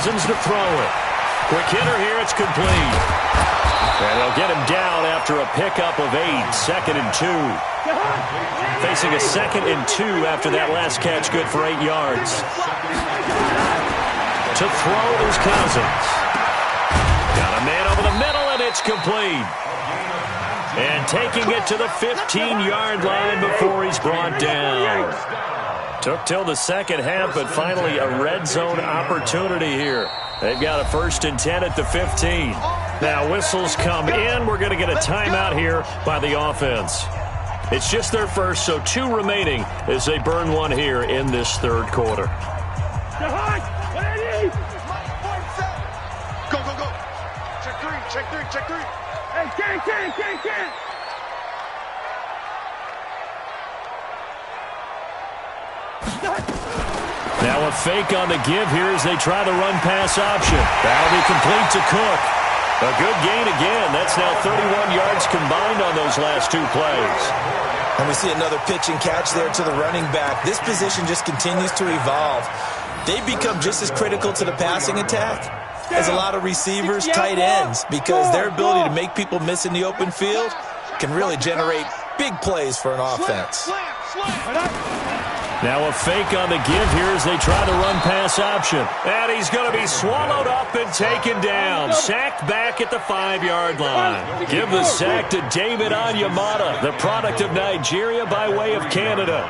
Cousins to throw it. Quick hitter here. It's complete. And they'll get him down after a pickup of 8. 2nd and 2. Facing a 2nd and 2 after that last catch. Good for 8 yards. To throw is Cousins. Got a man over the middle, and it's complete. And taking it to the 15-yard line before he's brought down. Took till the second half, but finally a red zone opportunity here. They've got a 1st and 10 at the 15. Now whistles come in. We're going to get a timeout here by the offense. It's just their first, so 2 remaining as they burn one here in this third quarter. Go, go, go. Check 3, check 3, check 3. Hey, can. Now a fake on the give here as they try the run-pass option. That'll be complete to Cook. A good gain again. That's now 31 yards combined on those last 2 plays. And we see another pitch and catch there to the running back. This position just continues to evolve. They become just as critical to the passing attack as a lot of receivers, tight ends, because their ability to make people miss in the open field can really generate big plays for an offense. Now a fake on the give here as they try the run-pass option. And he's going to be swallowed up and taken down. Sacked back at the 5-yard line. Give the sack to David Onyemata, the product of Nigeria by way of Canada.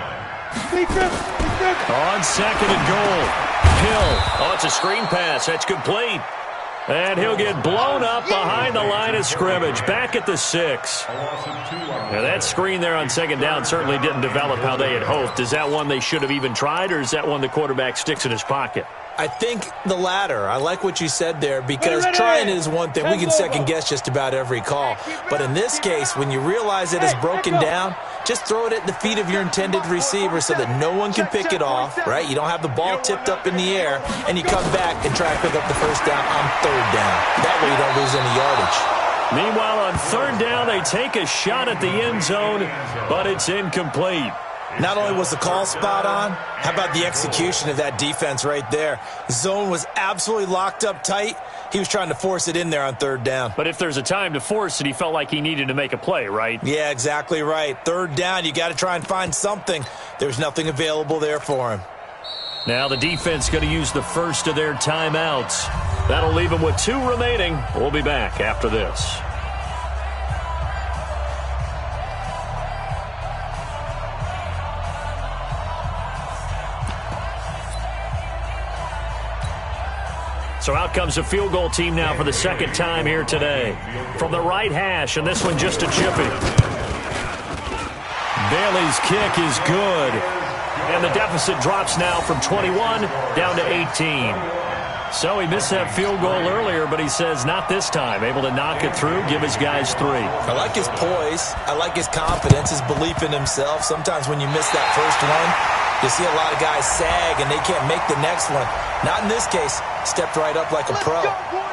On 2nd and goal. Hill. Oh, it's a screen pass. That's complete. And he'll get blown up behind the line of scrimmage. Back at the 6. Now that screen there on 2nd down certainly didn't develop how they had hoped. Is that one they should have even tried, or is that one the quarterback sticks in his pocket? I think the latter. I like what you said there, because trying it is one thing. We can second-guess just about every call. But in this case, when you realize it is broken down, just throw it at the feet of your intended receiver so that no one can pick it off, right? You don't have the ball tipped up in the air, and you come back and try to pick up the 1st down on 3rd down. That way you don't lose any yardage. Meanwhile, on 3rd down, they take a shot at the end zone, but it's incomplete. Not only was the call spot on, how about the execution of that defense right there? Zone was absolutely locked up tight. He was trying to force it in there on 3rd down. But if there's a time to force it, he felt like he needed to make a play, right? Yeah, exactly right. 3rd down, you got to try and find something. There's nothing available there for him. Now the defense going to use the first of their timeouts. That'll leave them with 2 remaining. We'll be back after this. So out comes the field goal team now for the 2nd time here today. From the right hash, and this one just a chippy. Bailey's kick is good. And the deficit drops now from 21 down to 18. So he missed that field goal earlier, but he says not this time. Able to knock it through, give his guys 3. I like his poise. I like his confidence, his belief in himself. Sometimes when you miss that first one, you see a lot of guys sag and they can't make the next one. Not in this case. Stepped right up like a pro.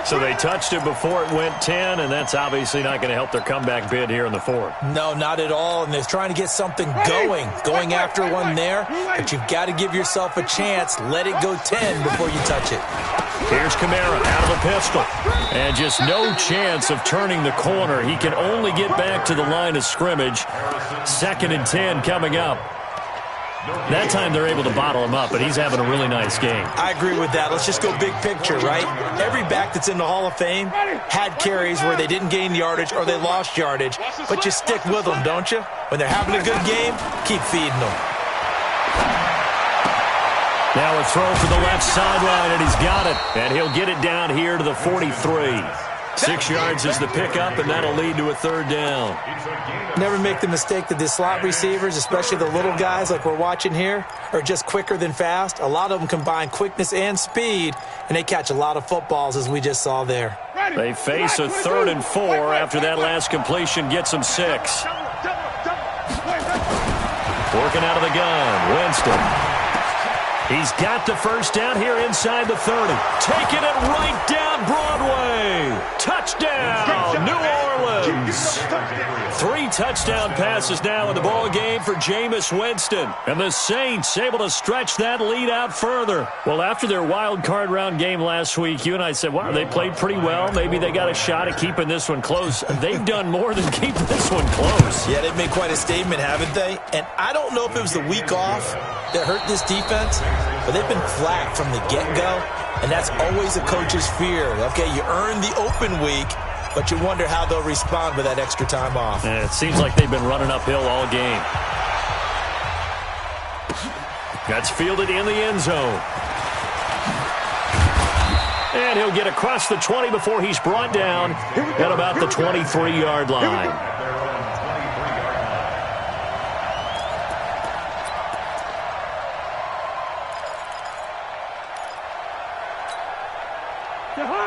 So they touched it before it went 10, and that's obviously not going to help their comeback bid here in the 4th. No, not at all, and they're trying to get something going after one there, but you've got to give yourself a chance. Let it go 10 before you touch it. Here's Kamara out of a pistol, and just no chance of turning the corner. He can only get back to the line of scrimmage. 2nd and 10 coming up. That time they're able to bottle him up, but he's having a really nice game. I agree with that. Let's just go big picture, right? Every back that's in the Hall of Fame had carries where they didn't gain yardage or they lost yardage, but you stick with them, don't you? When they're having a good game, keep feeding them. Now a throw for the left sideline, and he's got it. And he'll get it down here to the 43. 6 yards is the pickup, and that'll lead to a 3rd down. Never make the mistake that the slot receivers, especially the little guys like we're watching here, are just quicker than fast. A lot of them combine quickness and speed, and they catch a lot of footballs, as we just saw there. They face a 3rd and 4 after that last completion gets them 6. Working out of the gun, Winston. He's got the first down here inside the 30. Taking it right down Broadway. Touchdown, New Orleans. 3 touchdown passes now in the ball game for Jameis Winston. And the Saints able to stretch that lead out further. Well, after their wild card round game last week, you and I said, wow, they played pretty well. Maybe they got a shot at keeping this one close. They've done more than keep this one close. Yeah, they've made quite a statement, haven't they? And I don't know if it was the week off that hurt this defense, but they've been flat from the get-go, and that's always a coach's fear. Okay, you earn the open week, but you wonder how they'll respond with that extra time off. And it seems like they've been running uphill all game. That's fielded in the end zone. And he'll get across the 20 before he's brought down at about the 23-yard line.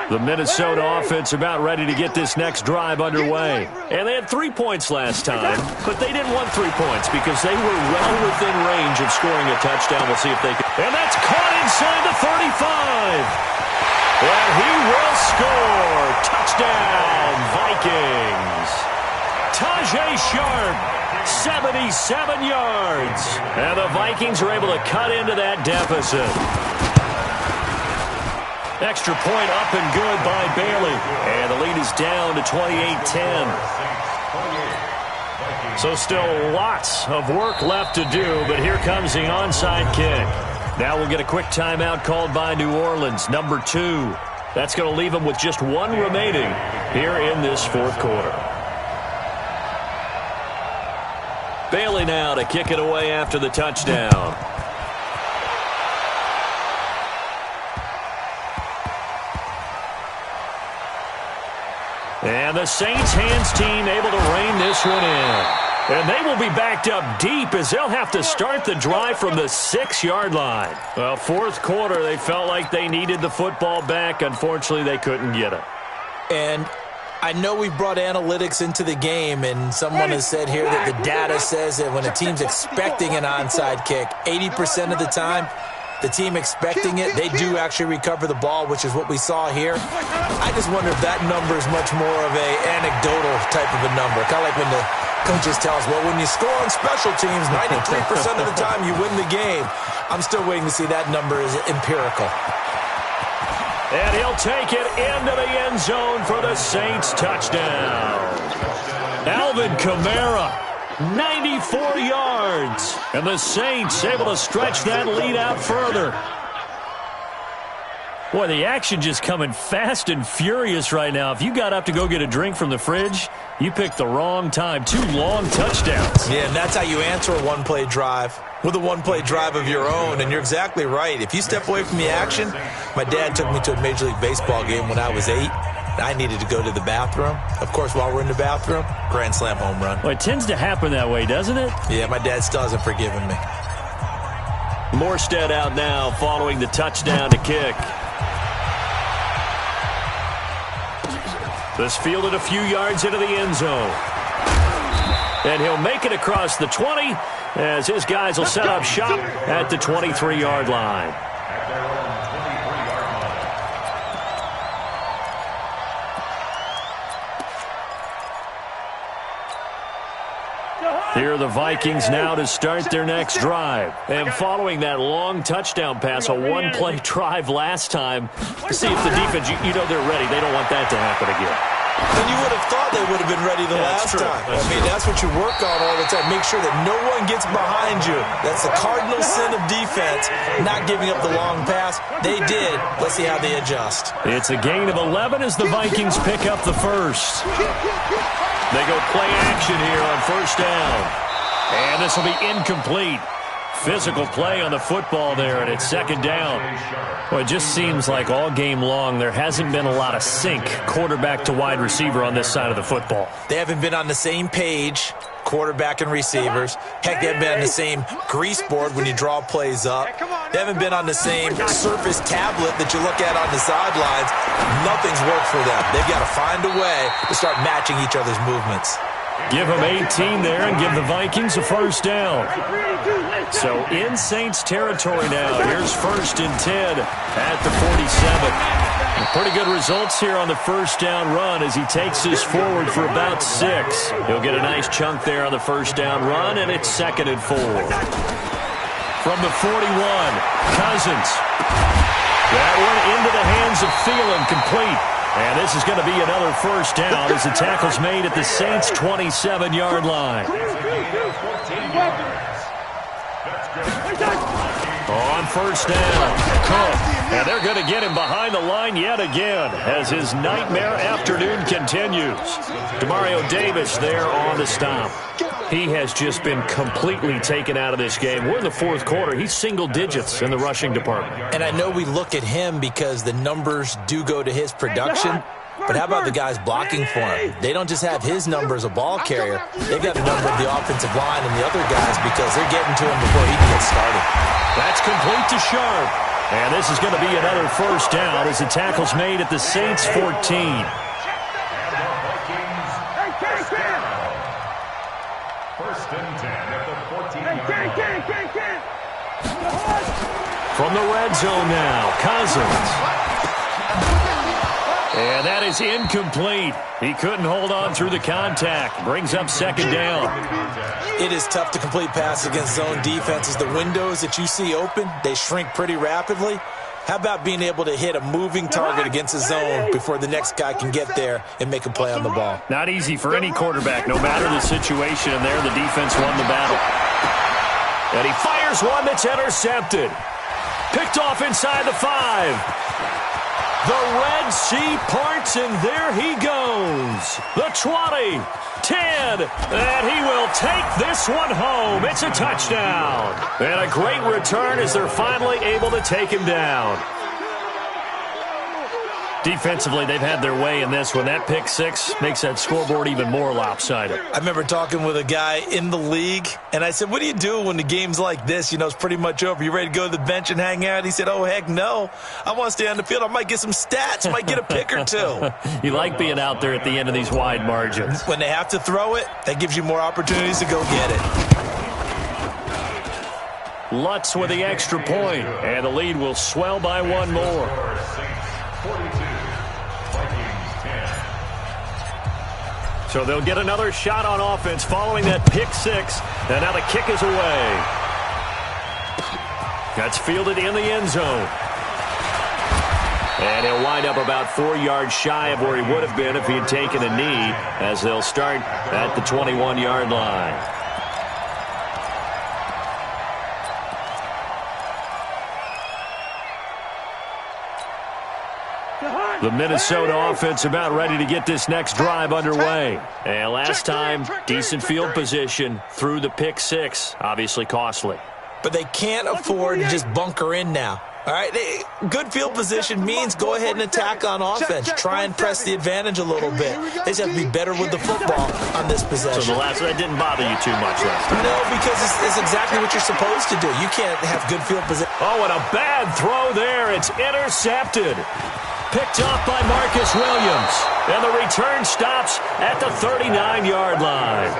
The Minnesota offense about ready to get this next drive underway. And they had 3 points last time, but they didn't want 3 points because they were well within range of scoring a touchdown. We'll see if they can. And that's caught inside the 35. And he will score. Touchdown, Vikings. Tajay Sharp, 77 yards. And the Vikings are able to cut into that deficit. Extra point up and good by Bailey. And the lead is down to 28-10. So still lots of work left to do, but here comes the onside kick. Now we'll get a quick timeout called by New Orleans, number 2. That's going to leave them with just 1 remaining here in this fourth quarter. Bailey now to kick it away after the touchdown. And the Saints hands team able to rein this one in. And they will be backed up deep as they'll have to start the drive from the 6-yard line. Well, fourth quarter, they felt like they needed the football back. Unfortunately, they couldn't get it. And I know we've brought analytics into the game, and someone has said here that the data says that when a team's expecting an onside kick, 80% of the time, the team expecting it, they do actually recover the ball, which is what we saw here. I just wonder if that number is much more of a anecdotal type of a number. Kind of like when the coaches tell us, well, when you score on special teams, 93% of the time you win the game. I'm still waiting to see that number is empirical. And he'll take it into the end zone for the Saints touchdown. Alvin Kamara, 94 yards. And the Saints able to stretch that lead out further. Boy, the action just coming fast and furious right now. If you got up to go get a drink from the fridge, you picked the wrong time. 2 long touchdowns. Yeah, and that's how you answer a one-play drive, with a one-play drive of your own. And you're exactly right. If you step away from the action, my dad took me to a Major League Baseball game when I was 8. I needed to go to the bathroom. Of course, while we're in the bathroom, grand slam home run. Well, it tends to happen that way, doesn't it? Yeah, my dad still hasn't forgiven me. Morstead out now following the touchdown to kick. This fielded a few yards into the end zone. And he'll make it across the 20 as his guys will set up shop at the 23-yard line. Here are the Vikings now to start their next drive. And following that long touchdown pass, a one-play drive last time, to see if the defense, you know they're ready. They don't want that to happen again. And you would have thought they would have been ready the last time. That's what you work on all the time. Make sure that no one gets behind you. That's the cardinal sin of defense, not giving up the long pass. They did. Let's see how they adjust. It's a gain of 11 as the Vikings pick up the first. They go play action here on first down. And this will be incomplete. Physical play on the football there, and it's second down. Well, it just seems like all game long there hasn't been a lot of sync quarterback to wide receiver on this side of the football. They haven't been on the same page, quarterback and receivers. Heck, they haven't been on the same grease board when you draw plays up. They haven't been on the same Surface tablet that you look at on the sidelines. Nothing's worked for them. They've got to find a way to start matching each other's movements. Give him 18 there and give the Vikings a first down. So in Saints territory now. Here's 1st and 10 at the 47. Pretty good results here on the first down run as he takes this forward for about 6. He'll get a nice chunk there on the first down run, and it's 2nd and 4. From the 41, Cousins. That one into the hands of Thielen, complete. And this is going to be another first down as the tackle's made at the Saints' 27-yard line. On first down, Cook. And they're going to get him behind the line yet again as his nightmare afternoon continues. Demario Davis there on the stop. He has just been completely taken out of this game. We're in the 4th quarter. He's single digits in the rushing department. And I know we look at him because the numbers do go to his production, but how about the guys blocking for him? They don't just have his number as a ball carrier. They've got a number of the offensive line and the other guys because they're getting to him before he can get started. That's complete to Sharp. And this is going to be another first down as the tackle's made at the Saints' 14. From the red zone now, Cousins. And that is incomplete. He couldn't hold on through the contact. Brings up 2nd down. It is tough to complete passes against zone defenses. The windows that you see open, they shrink pretty rapidly. How about being able to hit a moving target against a zone before the next guy can get there and make a play on the ball? Not easy for any quarterback, no matter the situation. And there, the defense won the battle. And he fires one that's intercepted. Picked off inside the 5. The Red Sea parts, and there he goes. The 20, 10, and he will take this one home. It's a touchdown. And a great return as they're finally able to take him down. Defensively, they've had their way in this one. That pick 6 makes that scoreboard even more lopsided. I remember talking with a guy in the league, and I said, what do you do when the game's like this? You know, it's pretty much over. You ready to go to the bench and hang out? He said, oh, heck no. I want to stay on the field. I might get some stats. Might get a pick or 2. You like being out there at the end of these wide margins. When they have to throw it, that gives you more opportunities to go get it. Lutz with the extra point, and the lead will swell by one more. So they'll get another shot on offense following that pick 6. And now the kick is away. That's fielded in the end zone. And he'll wind up about 4 yards shy of where he would have been if he had taken a knee, as they'll start at the 21-yard line. The Minnesota offense about ready to get this next drive underway. And last time, decent field position through the pick 6. Obviously costly. But they can't afford to just bunker in now. All right, good field position means go ahead and attack on offense. Try and press the advantage a little bit. They just have to be better with the football on this possession. So that didn't bother you too much last time? No, because it's exactly what you're supposed to do. You can't have good field position. Oh, and a bad throw there. It's intercepted. Picked off by Marcus Williams. And the return stops at the 39-yard line.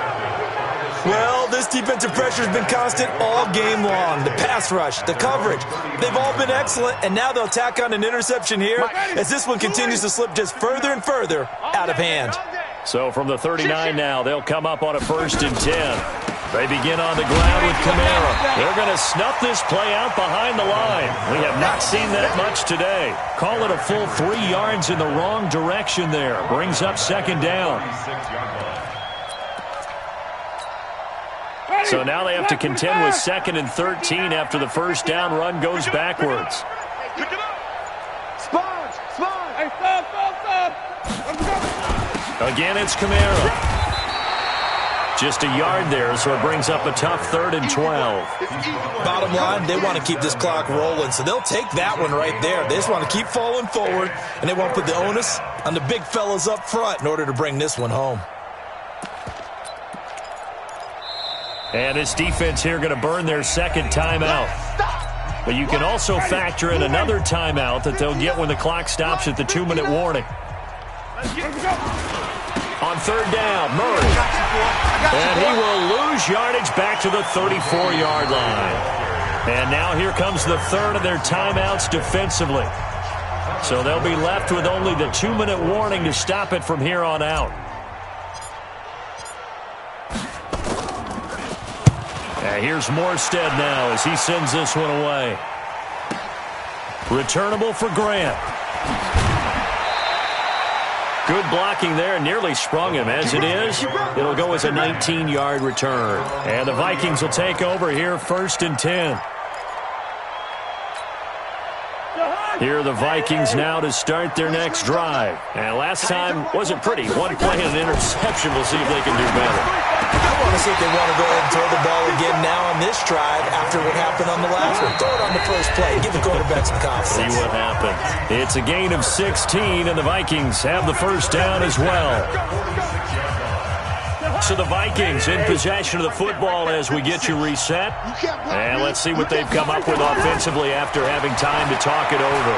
Well, this defensive pressure has been constant all game long. The pass rush, the coverage, they've all been excellent, and now they'll tack on an interception here as this one continues to slip just further and further out of hand. So from the 39 now, they'll come up on a 1st and 10. They begin on the ground with Kamara. They're going to snuff this play out behind the line. We have not seen that much today. Call it a full 3 yards in the wrong direction there. Brings up 2nd down. So now they have to contend with 2nd and 13 after the first down run goes backwards. Again, it's Kamara. Just a yard there, so it brings up a tough 3rd and 12. Bottom line, they want to keep this clock rolling, so they'll take that one right there. They just want to keep falling forward, and they won't put the onus on the big fellas up front in order to bring this one home. And this defense here going to burn their 2nd timeout. But you can also factor in another timeout that they'll get when the clock stops at the 2-minute warning. On third down, Murray. And he will lose yardage back to the 34-yard line. And now here comes the third of their timeouts defensively. So they'll be left with only the 2-minute warning to stop it from here on out. And here's Morstead now as he sends this one away. Returnable for Grant. Good blocking there. Nearly sprung him. As it is, it'll go as a 19-yard return. And the Vikings will take over here, 1st and 10. Here are the Vikings now to start their next drive. And last time wasn't pretty. One play and an interception. We'll see if they can do better. I want to see if they want to go ahead and throw the ball again now on this drive after what happened on the last one. Throw it on the first play. Give the quarterback some confidence. See what happened. It's a gain of 16, and the Vikings have the first down as well. So the Vikings in possession of the football as we get you reset. And let's see what they've come up with offensively after having time to talk it over.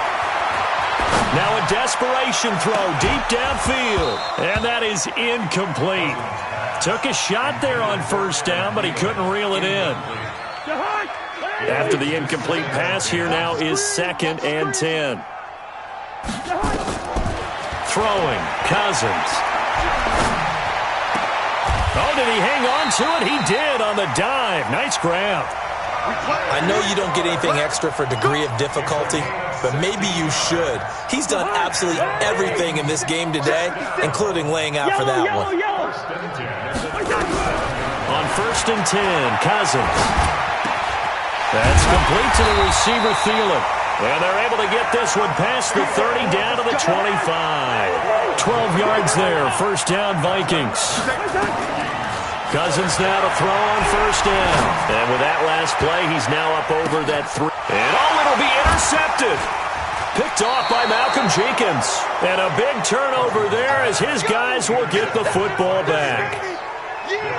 Now a desperation throw deep downfield. And that is incomplete. Took a shot there on first down, but he couldn't reel it in. After the incomplete pass, here now is 2nd and 10. Throwing, Cousins. Oh, did he hang on to it? He did on the dive. Nice grab. I know you don't get anything extra for degree of difficulty, but maybe you should. He's done absolutely everything in this game today, including laying out for that one. On 1st and 10, Cousins. That's complete to the receiver, Thielen. And they're able to get this one past the 30 down to the 25. 12 yards there, 1st down Vikings. Cousins now to throw on 1st down. And with that last play, he's now up over that 3. And it'll be intercepted. Picked off by Malcolm Jenkins. And a big turnover there as his guys will get the football back.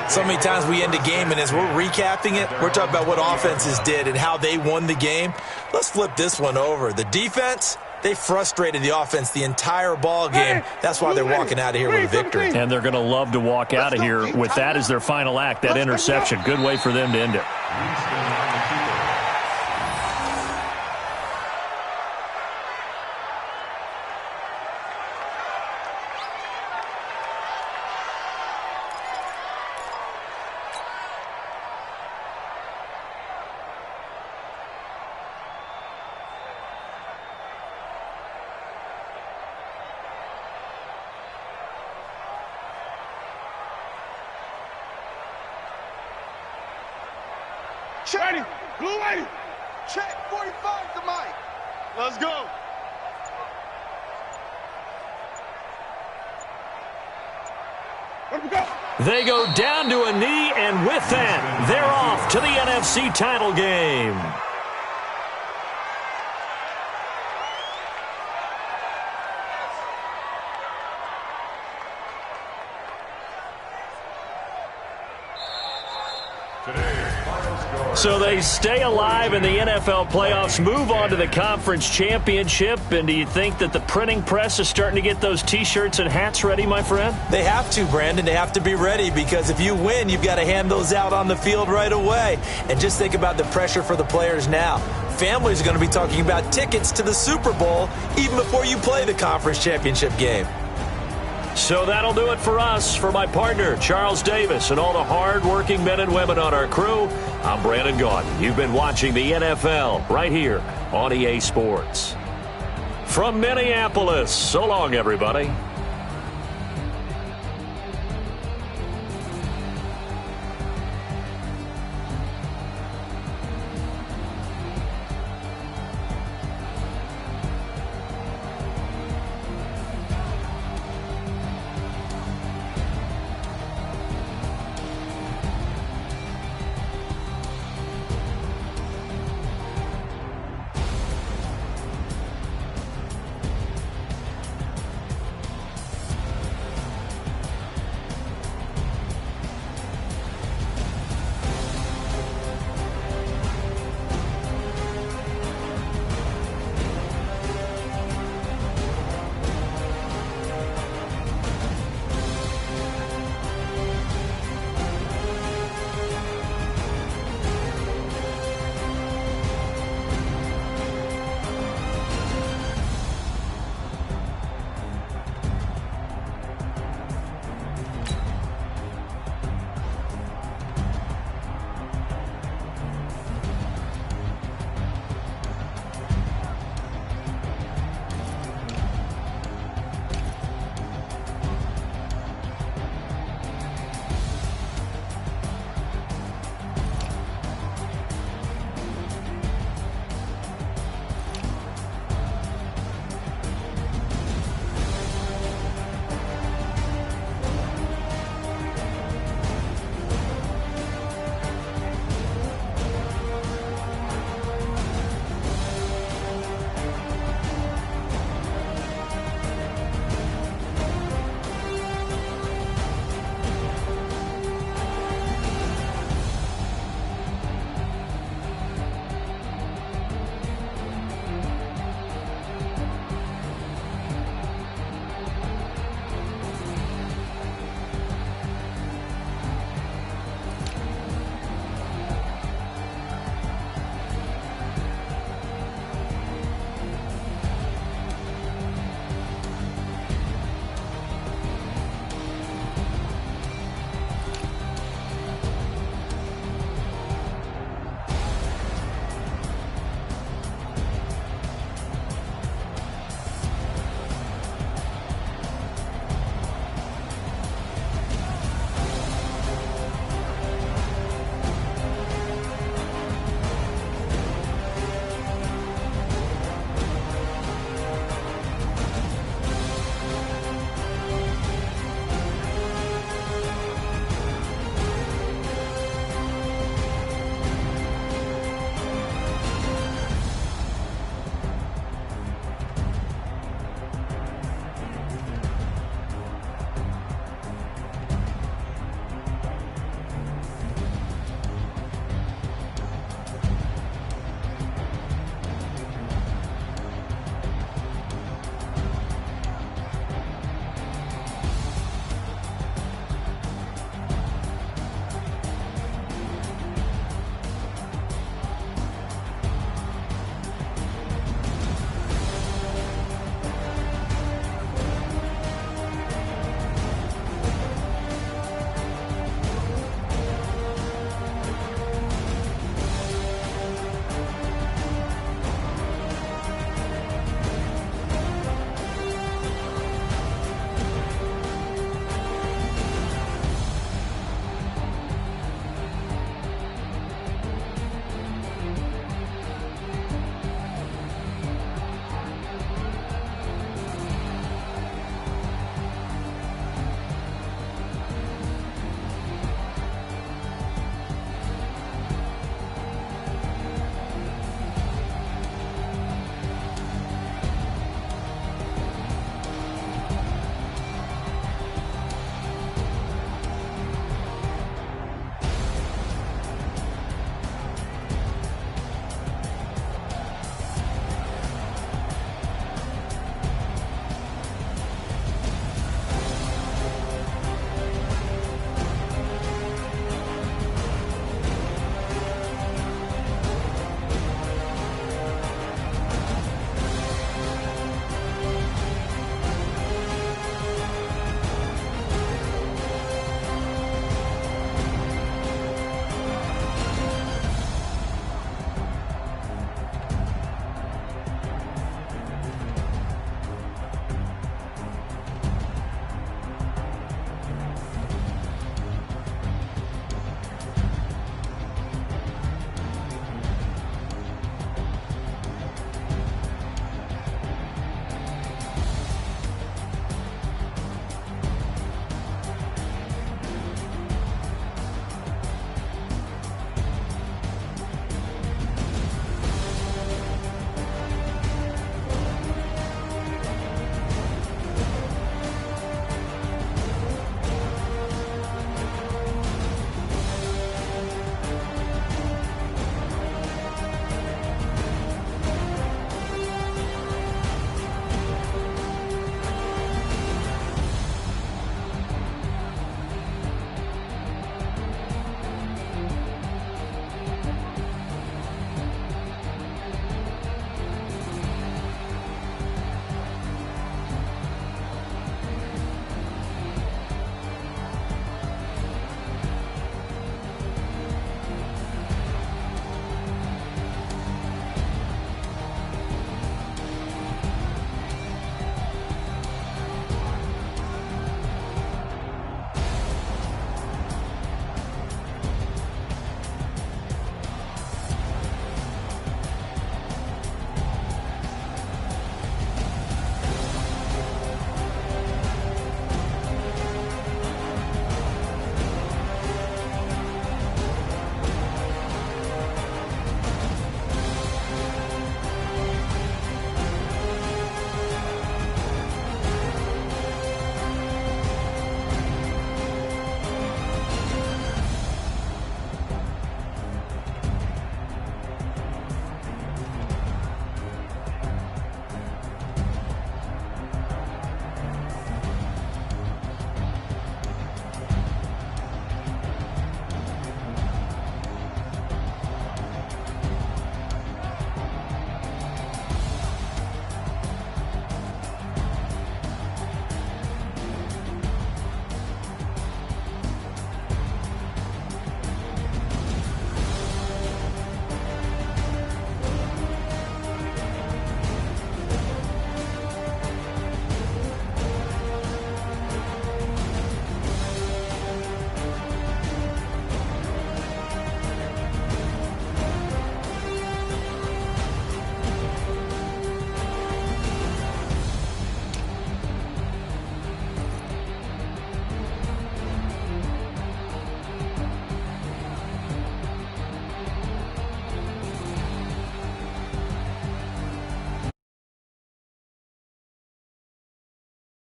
So many times we end a game, and as we're recapping it, we're talking about what offenses did and how they won the game. Let's flip this one over. The defense, they frustrated the offense the entire ball game. That's why they're walking out of here with a victory. And they're going to love to walk out of here with that as their final act, that interception. Good way for them to end it. Ready, blue 80. Check 45 to Mike. Let's go. Where we go? They go down to a knee, and with that, they're off to the NFC title game. So they stay alive in the NFL playoffs, move on to the conference championship. And do you think that the printing press is starting to get those T-shirts and hats ready, my friend? They have to, Brandon. They have to be ready because if you win, you've got to hand those out on the field right away. And just think about the pressure for the players now. Families are going to be talking about tickets to the Super Bowl even before you play the conference championship game. So that'll do it for us. For my partner, Charles Davis, and all the hard-working men and women on our crew, I'm Brandon Gaudin. You've been watching the NFL right here on EA Sports. From Minneapolis, so long, everybody.